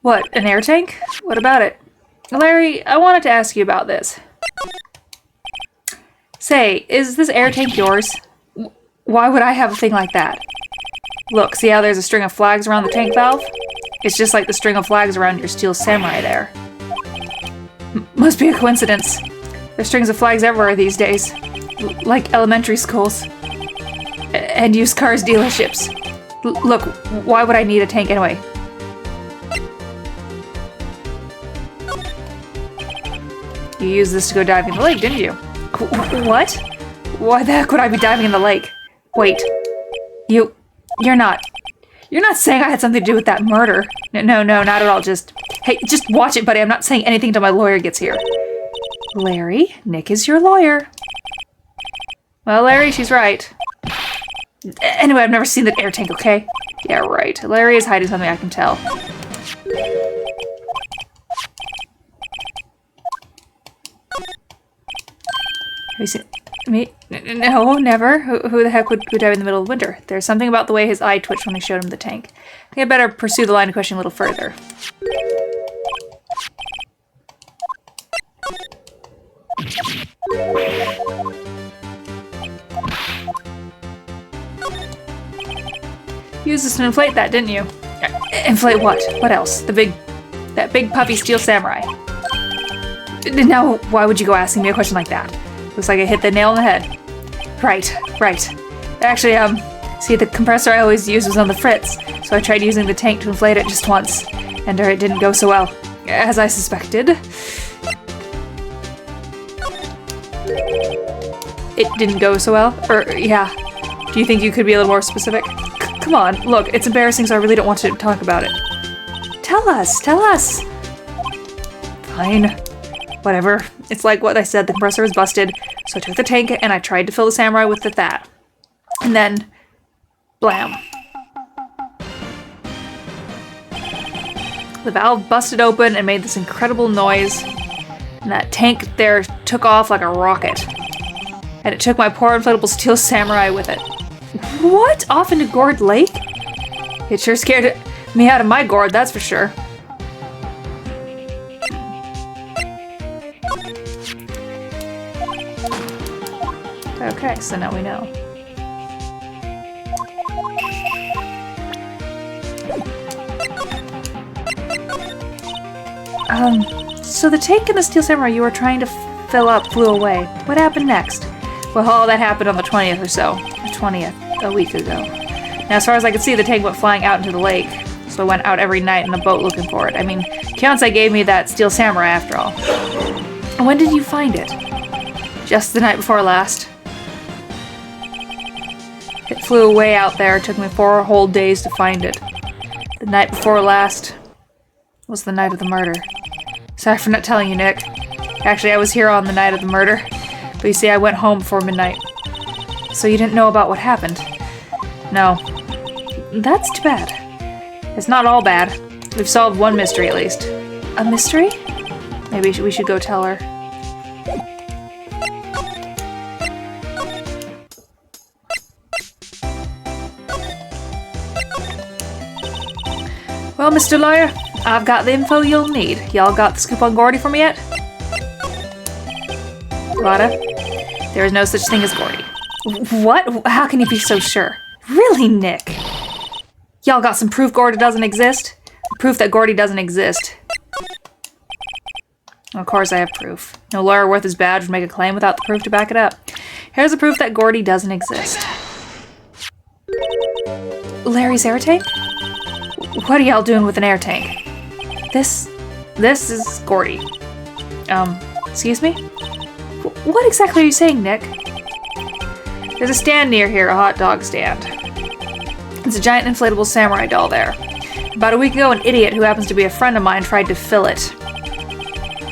What, an air tank? What about it? Larry, I wanted to ask you about this. Say, is this air tank yours? Why would I have a thing like that? Look, see how there's a string of flags around the tank valve? It's just like the string of flags around your steel samurai there. Must be a coincidence. There's strings of flags everywhere these days. Like elementary schools. And used cars dealerships. Look, why would I need a tank anyway? You used this to go diving in the lake, didn't you? What? Why the heck would I be diving in the lake? Wait. You're not saying I had something to do with that murder. No, not at all. Hey, just watch it, buddy. I'm not saying anything till my lawyer gets here. Larry, Nick is your lawyer. Well, Larry, she's right. Anyway, I've never seen that air tank, okay? Yeah, right. Larry is hiding something, I can tell. Have you seen me? No, never. Who the heck would dive in the middle of winter? There's something about the way his eye twitched when they showed him the tank. I think I'd better pursue the line of questioning a little further. You used this to inflate that, didn't you? Inflate what? What else? That big puffy steel samurai. Now, why would you go asking me a question like that? Looks like I hit the nail on the head. Right. Actually, see, the compressor I always use was on the fritz, so I tried using the tank to inflate it just once, and it didn't go so well, as I suspected. It didn't go so well? Yeah. Do you think you could be a little more specific? Come on, look, it's embarrassing, so I really don't want to talk about it. Tell us! Fine. Whatever. It's like what I said, the compressor was busted, so I took the tank and I tried to fill the samurai with the that. And then, blam. The valve busted open and made this incredible noise, and that tank there took off like a rocket. And it took my poor inflatable steel samurai with it. What? Off into Gourd Lake? It sure scared me out of my gourd, that's for sure. Okay, so now we know. So the tank and the steel samurai you were trying to fill up flew away. What happened next? Well, all that happened on the 20th or so. The 20th, a week ago. Now, as far as I could see, the tank went flying out into the lake. So I went out every night in a boat looking for it. I mean, Fiancé gave me that steel samurai after all. And when did you find it? Just the night before last. It flew away out there. It took me 4 whole days to find it. The night before last was the night of the murder. Sorry for not telling you, Nick. Actually, I was here on the night of the murder. But you see, I went home before midnight. So you didn't know about what happened? No. That's too bad. It's not all bad. We've solved one mystery at least. A mystery? Maybe we should go tell her. Well, Mr. Lawyer, I've got the info you'll need. Y'all got the scoop on Gordy for me yet? Lotta, there is no such thing as Gordy. What? How can you be so sure? Really, Nick? Y'all got some proof Gordy doesn't exist? Proof that Gordy doesn't exist. Of course I have proof. No lawyer worth his badge would make a claim without the proof to back it up. Here's the proof that Gordy doesn't exist. Larry's air tank? What are y'all doing with an air tank? This is Gordy. Excuse me? What exactly are you saying, Nick? There's a stand near here, a hot dog stand. It's a giant inflatable samurai doll there. About a week ago, an idiot who happens to be a friend of mine tried to fill it.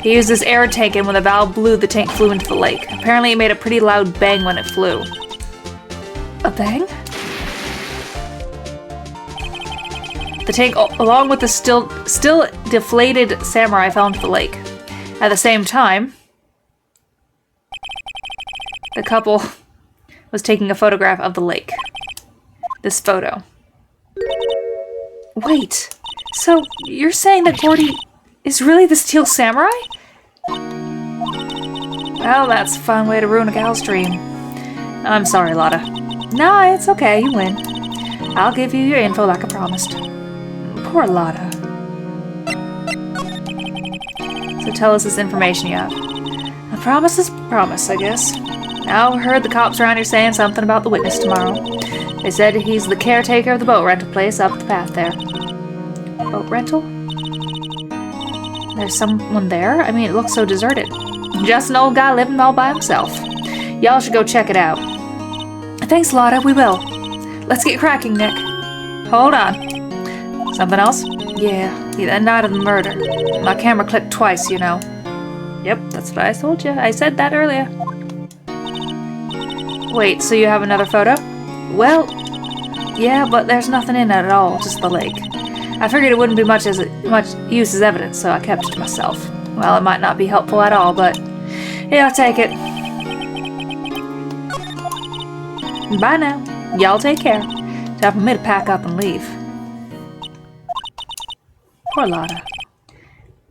He used this air tank, and when the valve blew, the tank flew into the lake. Apparently, it made a pretty loud bang when it flew. A bang? The tank, along with the still deflated samurai, fell into the lake. At the same time, The couple was taking a photograph of the lake. This photo. Wait, so you're saying that Gordy is really the Steel Samurai? Well, that's a fun way to ruin a gal's dream. I'm sorry, Lotta. Nah, it's okay, you win. I'll give you your info like I promised. Poor Lotta. So tell us this information you have. A promise is a promise, I guess. Now I heard the cops around here saying something about the witness tomorrow. They said he's the caretaker of the boat rental place up the path there. Boat rental? There's someone there? I mean, it looks so deserted. Just an old guy living all by himself. Y'all should go check it out. Thanks, Lotta, we will. Let's get cracking, Nick. Hold on. Something else? Yeah, that night of the murder. My camera clicked twice, you know. Yep, that's what I told you. I said that earlier. Wait, so you have another photo? Well, yeah, but there's nothing in it at all, just the lake. I figured it wouldn't be much use as evidence, so I kept it to myself. Well, it might not be helpful at all, but yeah, I'll take it. Bye now. Y'all take care. Time for me to pack up and leave. Poor Lotta.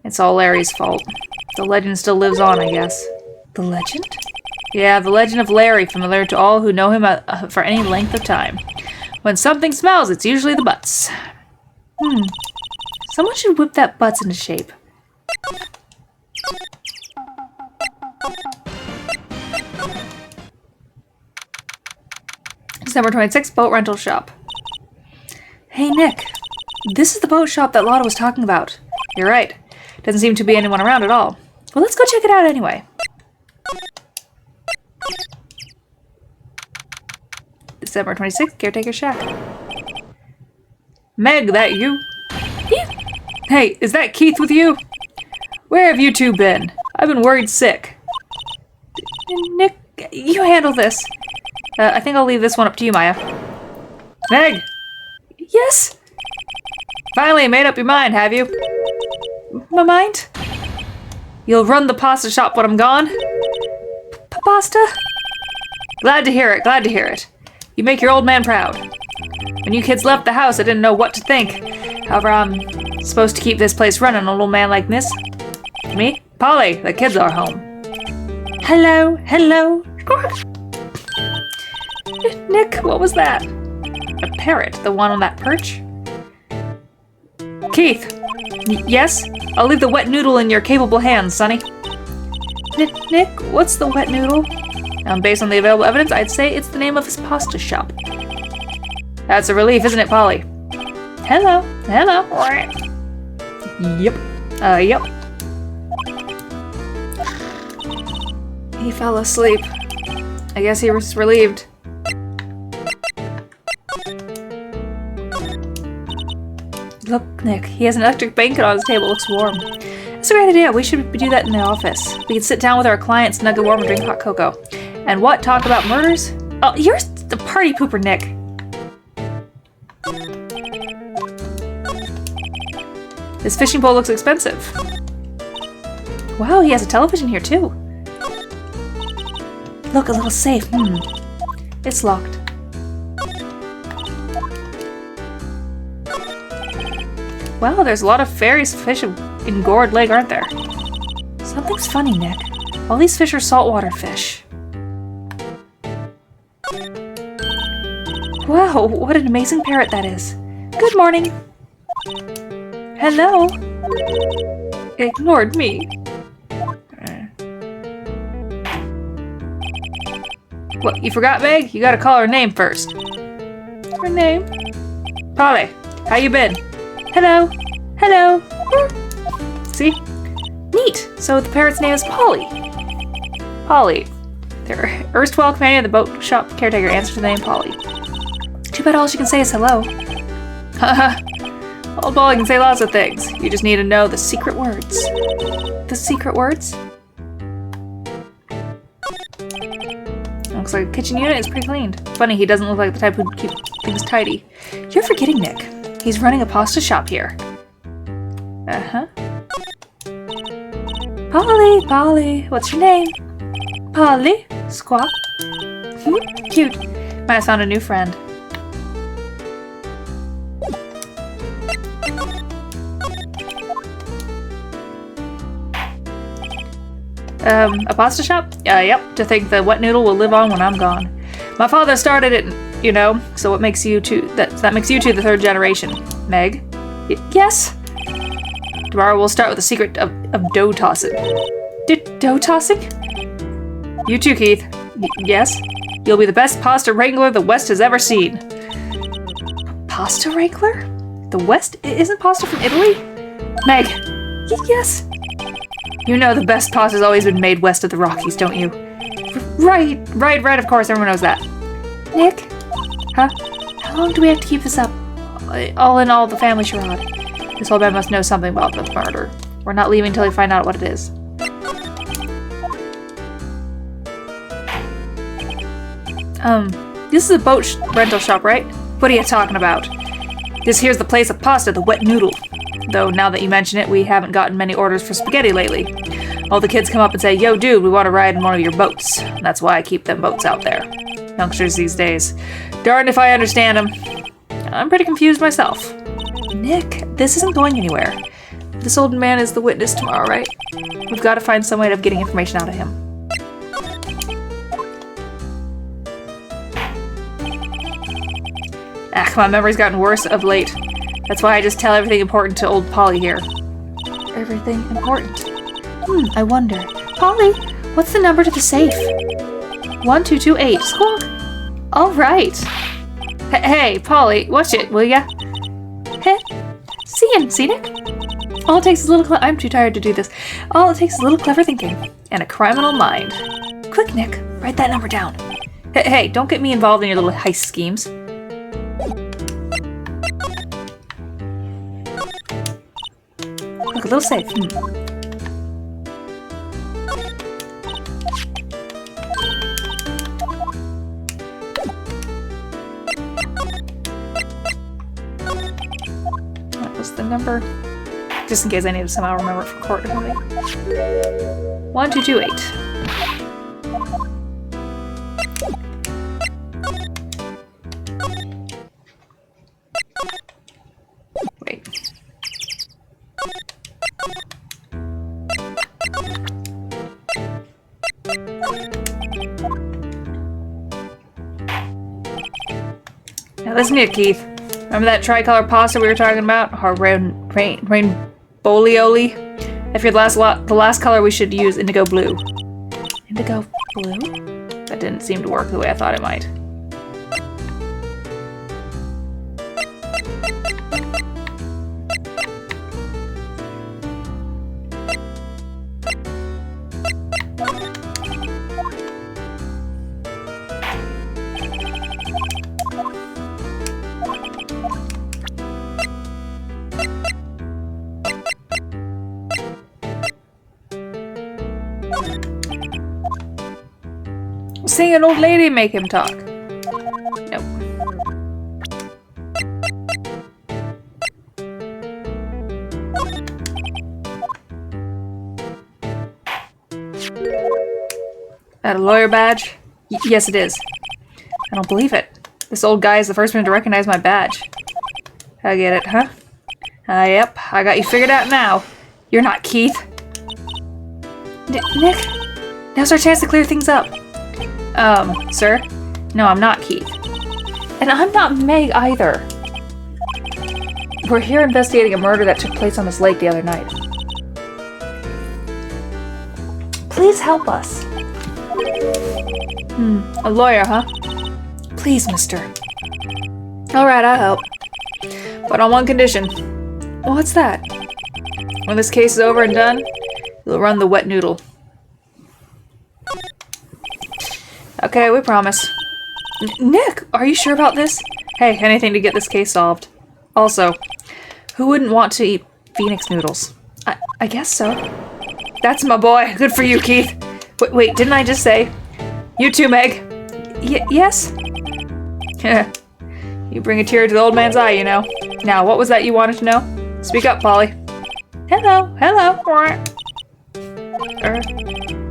It's all Larry's fault. The legend still lives on, I guess. The legend? Yeah, the legend of Larry, familiar to all who know him for any length of time. When something smells, it's usually the butts. Someone should whip that butts into shape. December 26th, boat rental shop. Hey, Nick. This is the boat shop that Lotta was talking about. You're right. Doesn't seem to be anyone around at all. Well, let's go check it out anyway. December 26th, caretaker shack. Meg, that you? Yeah. Hey, is that Keith with you? Where have you two been? I've been worried sick. Nick, you handle this. I think I'll leave this one up to you, Maya. Meg! Yes? Finally made up your mind, have you? My mind? You'll run the pasta shop when I'm gone? Pasta? Glad to hear it, glad to hear it. You make your old man proud. When you kids left the house, I didn't know what to think. However, I'm supposed to keep this place running, an old man like this. Me? Polly, the kids are home. Hello, hello. Nick, what was that? A parrot, the one on that perch? Keith. Yes? I'll leave the wet noodle in your capable hands, Sonny. Nick, what's the wet noodle? Based on the available evidence, I'd say it's the name of his pasta shop. That's a relief, isn't it, Polly? Hello. Hello. Yep. Yep. He fell asleep. I guess he was relieved. Look, Nick, he has an electric blanket on his table. It looks warm. That's a great idea. We should do that in the office. We can sit down with our clients, snuggle warm, and drink hot cocoa. And what? Talk about murders? Oh, you're the party pooper, Nick. This fishing pole looks expensive. Wow, he has a television here, too. Look, a little safe. It's locked. Wow, there's a lot of fairies fishing in Gourd Lake, aren't there? Something's funny, Nick. All these fish are saltwater fish. Wow, what an amazing parrot that is. Good morning. Hello. Ignored me. What, you forgot, Meg? You gotta call her name first. Her name? Polly, how you been? Hello. Hello. See? Neat. So the parrot's name is Polly. Polly. Their erstwhile companion, the boat shop caretaker, answers to the name Polly. Too bad all she can say is hello. Haha. Old Polly can say lots of things. You just need to know the secret words. The secret words? Looks like the kitchen unit is pretty cleaned. Funny, he doesn't look like the type who'd keep things tidy. You're forgetting Nick. He's running a pasta shop here. Uh-huh. Polly, Polly, what's your name? Polly, squawk. Cute. Might have found a new friend. A pasta shop? Yep. To think the wet noodle will live on when I'm gone. My father started it, you know, so what makes you two, that makes you two the third generation. Meg? Yes? Tomorrow we'll start with the secret of dough tossing. Dough tossing? You too, Keith. Yes? You'll be the best pasta wrangler the West has ever seen. Pasta wrangler? The West? Isn't pasta from Italy? Meg! Yes? You know the best pasta's always been made west of the Rockies, don't you? Right, of course, everyone knows that. Nick? Huh? How long do we have to keep this up? All in all, the family charade. This old man must know something about the murder. We're not leaving until we find out what it is. This is a boat rental shop, right? What are you talking about? This here's the place of pasta, the wet noodle. Though, now that you mention it, we haven't gotten many orders for spaghetti lately. All the kids come up and say, "Yo, dude, we want to ride in one of your boats." That's why I keep them boats out there. Youngsters these days. Darned if I understand them. I'm pretty confused myself. Nick, this isn't going anywhere. This old man is the witness tomorrow, right? We've got to find some way of getting information out of him. My memory's gotten worse of late. That's why I just tell everything important to old Polly here. Everything important? I wonder. Polly, what's the number to the safe? 1228. Squawk. All right. Hey, Polly, watch it, will ya? Hey, see Nick? All it takes is a little I'm too tired to do this. All it takes is a little clever thinking and a criminal mind. Quick, Nick, write that number down. Hey, don't get me involved in your little heist schemes. Look, a little safe. What was the number? Just in case I need to somehow remember it from court or something. 1228. Wait. Now listen here, Keith. Remember that tricolor pasta we were talking about? Or rainbowlioli? I figured the last color we should use indigo blue. Indigo blue? That didn't seem to work the way I thought it might. Seeing an old lady make him talk. Nope. That a lawyer badge? Yes, it is. I don't believe it. This old guy is the first one to recognize my badge. I get it, huh? Yep, I got you figured out now. You're not Keith. Nick, now's our chance to clear things up. Sir? No, I'm not Keith. And I'm not Meg either. We're here investigating a murder that took place on this lake the other night. Please help us. A lawyer, huh? Please, mister. Alright, I'll help. But on one condition. What's that? When this case is over and done, you'll run the wet noodle. Okay, we promise. Nick, are you sure about this? Hey, anything to get this case solved. Also, who wouldn't want to eat Phoenix noodles? I guess so. That's my boy. Good for you, Keith. Wait, didn't I just say? You too, Meg. Yes? You bring a tear to the old man's eye, you know. Now, what was that you wanted to know? Speak up, Polly. Hello.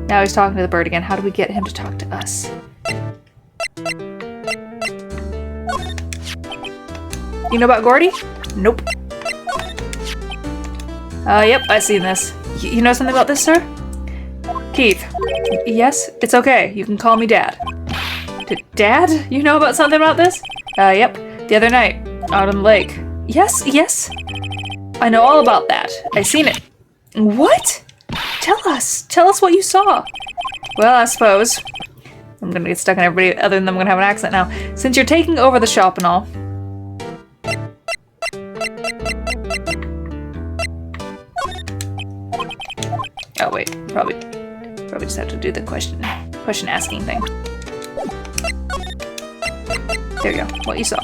Now he's talking to the bird again. How do we get him to talk to us? You know about Gordy? Nope. Yep, I've seen this. You know something about this, sir? Keith. Yes? It's okay. You can call me Dad. Dad? You know about something about this? Yep. The other night, out on the lake. Yes, yes. I know all about that. I seen it. What? Tell us. Tell us what you saw. Well, I suppose. I'm gonna get stuck on everybody other than them. I'm gonna have an accent now. Since you're taking over the shop and all. Oh wait, probably just have to do the question asking thing. There you go. What you saw.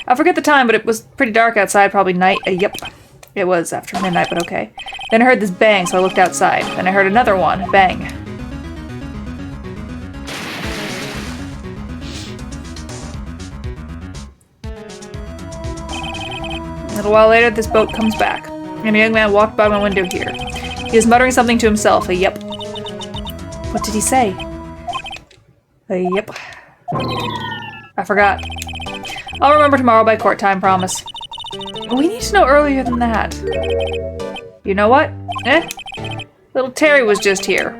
I forget the time, but it was pretty dark outside. Probably night. Yep. It was after midnight, but okay. Then I heard this bang, so I looked outside. Then I heard another one. Bang. A little while later, this boat comes back, and a young man walked by my window here. He was muttering something to himself. Yep. What did he say? Yep. I forgot. I'll remember tomorrow by court time, promise. We need to know earlier than that. You know what? Little Terry was just here.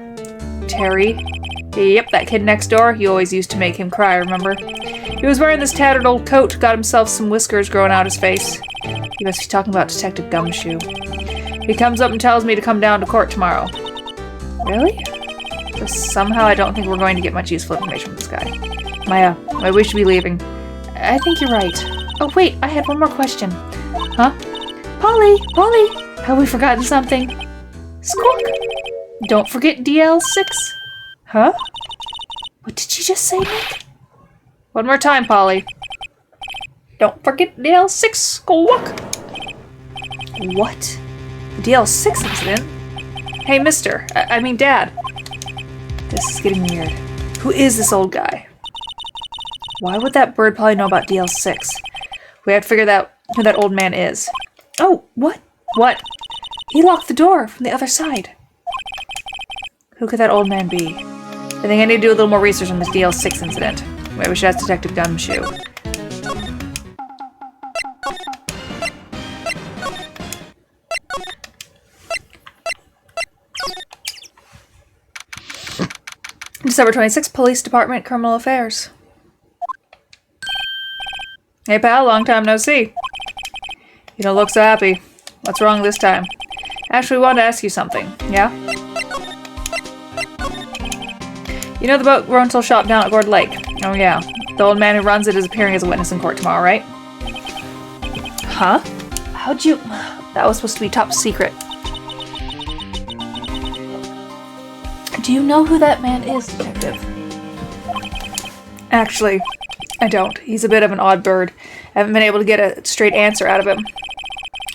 Terry? Yep, that kid next door. You always used to make him cry, remember? He was wearing this tattered old coat, got himself some whiskers growing out his face. He must be talking about Detective Gumshoe. He comes up and tells me to come down to court tomorrow. Really? But somehow I don't think we're going to get much useful information from this guy. Maya, we should be leaving. I think you're right. Oh wait, I had one more question. Huh? Polly! Have we forgotten something? Squawk! Don't forget DL6. Huh? What did you just say, Nick? One more time, Polly. Don't forget DL6. Squawk! What? The DL6 incident? Hey, mister. I mean, Dad. This is getting weird. Who is this old guy? Why would that bird probably know about DL6? We have to figure out who that old man is. Oh, what? What? He locked the door from the other side. Who could that old man be? I think I need to do a little more research on this DL6 incident. Maybe we should ask Detective Gumshoe. December 26th, Police Department, Criminal Affairs. Hey pal, long time no see. You don't look so happy. What's wrong this time? Actually, we wanted to ask you something, yeah? You know the boat rental shop down at Gord Lake? Oh yeah. The old man who runs it is appearing as a witness in court tomorrow, right? Huh? How'd you... That was supposed to be top secret. Do you know who that man is, Detective? Actually, I don't. He's a bit of an odd bird. I haven't been able to get a straight answer out of him.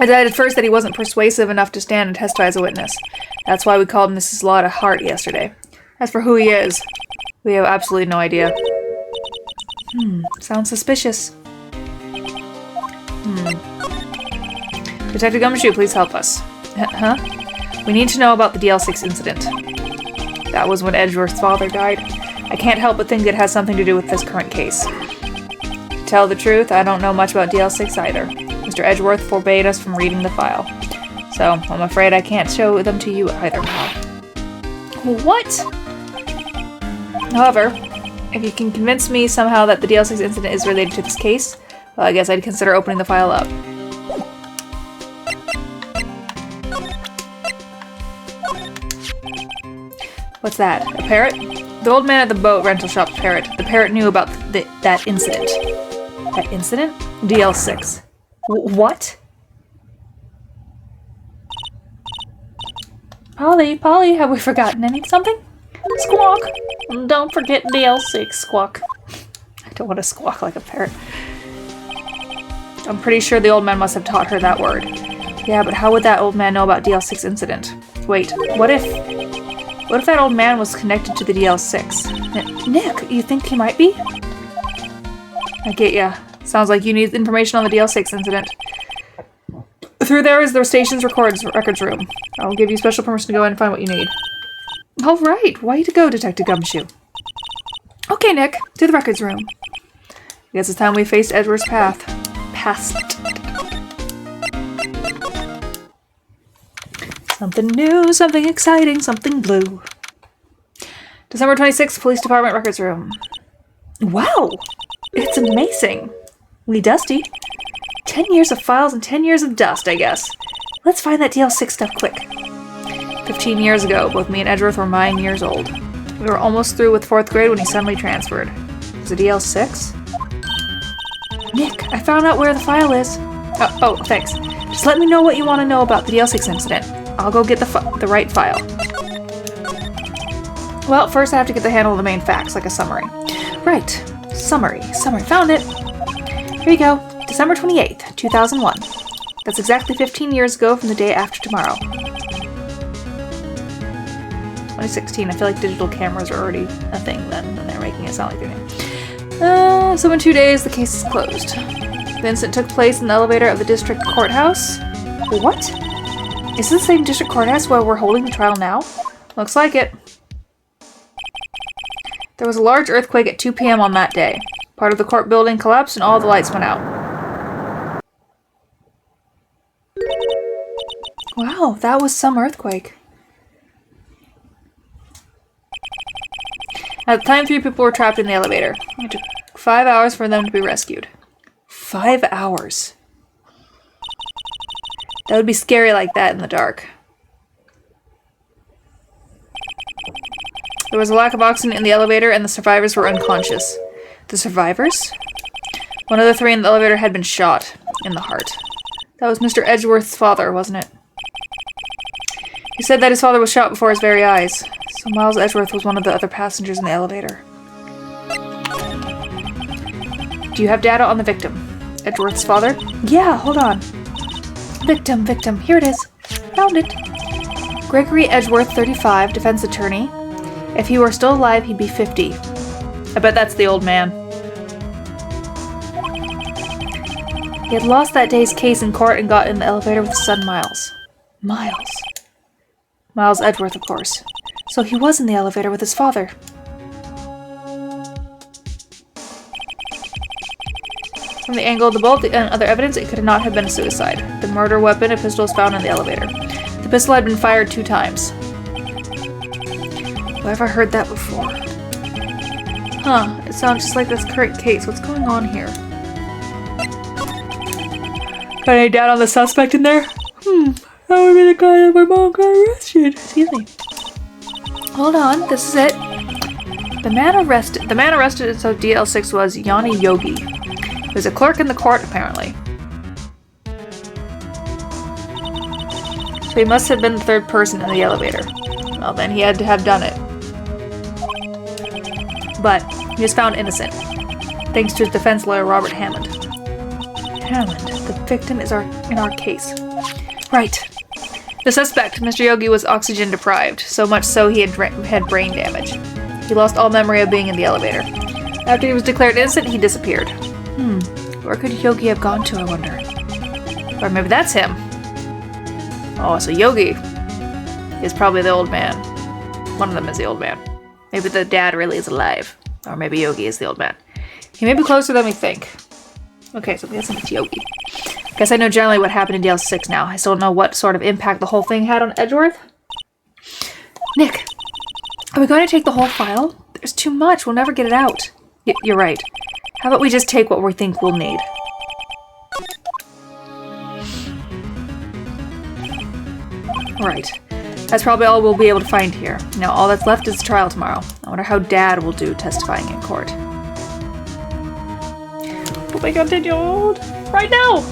I decided at first that he wasn't persuasive enough to stand and testify as a witness. That's why we called Mrs. Lotta Hart yesterday. As for who he is, we have absolutely no idea. Sounds suspicious. Detective Gumshoe, please help us. Huh? We need to know about the DL6 incident. That was when Edgeworth's father died. I can't help but think it has something to do with this current case. To tell the truth, I don't know much about DL6 either. Mr. Edgeworth forbade us from reading the file. So, I'm afraid I can't show them to you either, pal. What? However, if you can convince me somehow that the DL6 incident is related to this case, well, I guess I'd consider opening the file up. What's that? A parrot? The old man at the boat rental shop parrot. The parrot knew about that incident. That incident? DL6. What? Polly, have we forgotten something? Squawk! Don't forget DL6, squawk. I don't want to squawk like a parrot. I'm pretty sure the old man must have taught her that word. Yeah, but how would that old man know about DL6 incident? Wait, what if that old man was connected to the DL6? Nick, you think he might be? I get ya. Sounds like you need information on the DL6 incident. Through there is the station's records room. I'll give you special permission to go in and find what you need. All right, way to go, Detective Gumshoe. Okay, Nick, to the records room. I guess it's time we faced Edward's past. Something new, something exciting, something blue. December 26th, Police Department Records Room. Wow! It's amazing. Wee Dusty. 10 years of files and 10 years of dust, I guess. Let's find that DL6 stuff quick. 15 years ago, both me and Edgeworth were 9 years old. We were almost through with 4th grade when he suddenly transferred. Was it DL6? Nick, I found out where the file is. Oh, thanks. Just let me know what you want to know about the DL6 incident. I'll go get the right file. Well, first I have to get the handle of the main facts, like a summary. Right. Summary. Found it. Here you go. December 28th, 2001. That's exactly 15 years ago from the day after tomorrow. 2016. I feel like digital cameras are already a thing then, and they're making it sound like they're new. So in 2 days, the case is closed. The incident took place in the elevator of the district courthouse. What? Is this the same district courthouse where we're holding the trial now? Looks like it. There was a large earthquake at 2 p.m. on that day. Part of the court building collapsed and all the lights went out. Wow, that was some earthquake. At the time, 3 people were trapped in the elevator. It took 5 hours for them to be rescued. 5 hours. That would be scary like that in the dark. There was a lack of oxygen in the elevator and the survivors were unconscious. The survivors? One of the 3 in the elevator had been shot in the heart. That was Mr. Edgeworth's father, wasn't it? He said that his father was shot before his very eyes. So Miles Edgeworth was one of the other passengers in the elevator. Do you have data on the victim? Edgeworth's father? Yeah, hold on. Victim. Here it is. Found it. Gregory Edgeworth, 35, defense attorney. If he were still alive, he'd be 50. I bet that's the old man. He had lost that day's case in court and got in the elevator with his son Miles. Miles Edgeworth, of course. So he was in the elevator with his father. From the angle of the bullet and other evidence, it could not have been a suicide. The murder weapon, a pistol, was found in the elevator. The pistol had been fired 2 times. Where have I heard that before? Huh, it sounds just like this current case. What's going on here? Got any doubt on the suspect in there? That would be the guy that my mom got arrested. Excuse me. Hold on, this is it. The man arrested so DL6 was Yanni Yogi. He was a clerk in the court, apparently. So he must have been the 3rd person in the elevator. Well, then he had to have done it. But he was found innocent, thanks to his defense lawyer, Robert Hammond. The victim is in our case. Right. The suspect, Mr. Yogi, was oxygen deprived, so much so he had brain damage. He lost all memory of being in the elevator. After he was declared innocent, he disappeared. Where could Yogi have gone to, I wonder? Or maybe that's him. Oh, so Yogi is probably the old man. One of them is the old man. Maybe the dad really is alive. Or maybe Yogi is the old man. He may be closer than we think. Okay, so I'm guessing it's Yogi. Guess I know generally what happened in DL6 now. I still don't know what sort of impact the whole thing had on Edgeworth. Nick, are we going to take the whole file? There's too much. We'll never get it out. You're right. How about we just take what we think we'll need? Right. That's probably all we'll be able to find here. Now, all that's left is the trial tomorrow. I wonder how Dad will do testifying in court. Oh my god, 10-year-old! Right now!